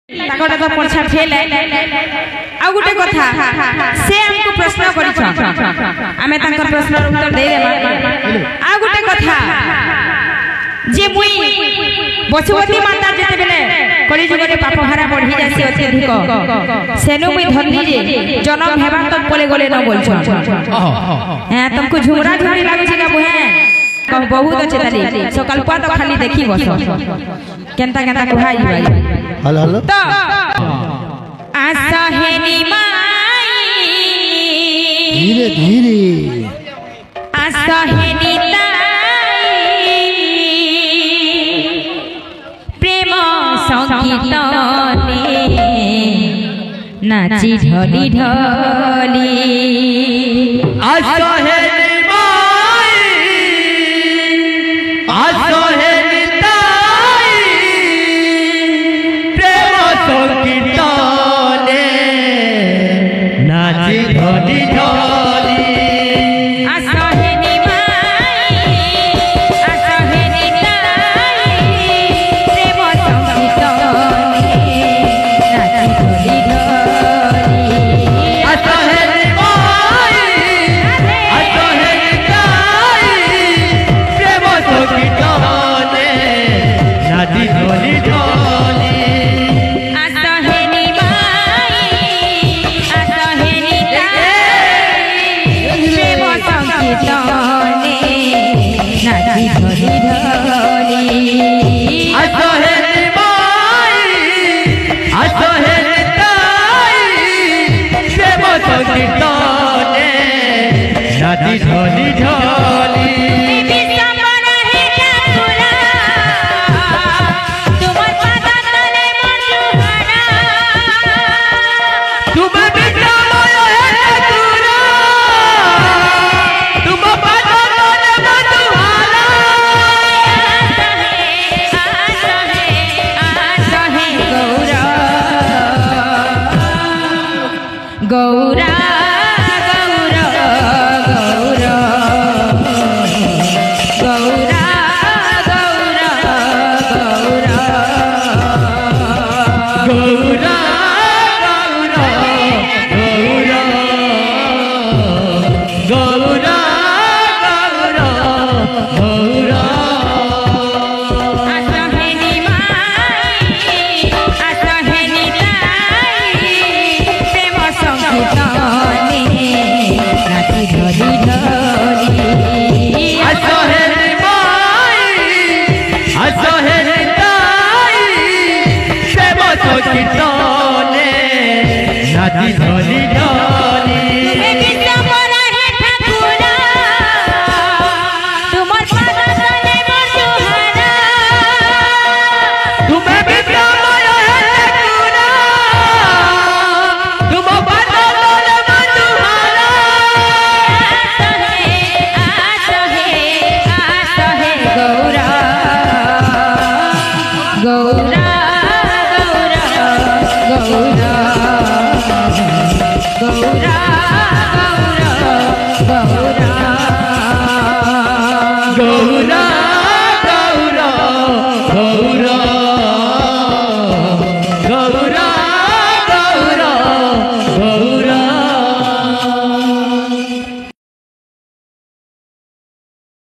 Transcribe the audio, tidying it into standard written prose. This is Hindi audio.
ताकोटा तो परीक्षा फेल है आ गुटे कथा से हमको प्रश्न करिछ आमे तांकर प्रश्न उत्तर दे देबा आ गुटे कथा जे मुई बसुमती माता जेते बेले कली जुग रे पाप भारा बढ़ी जासी अत्यधिक सेनु मुई धरनी जे जन्म हेबा तक पले गले न बोलछ हां तुमको झुमरा झुमरी लागै छै का बुहे कह बहुत अच्छे ताली सकाल पा तो खाली देखी बस केनता केनता कुहाई भाई हेलो हेलो तो आशा है निमाई धीरे धीरे आशा है निताई प्रेम संगीत नाची ढली ढली आशा है ढोली ढोली गौरा ढोली ढोली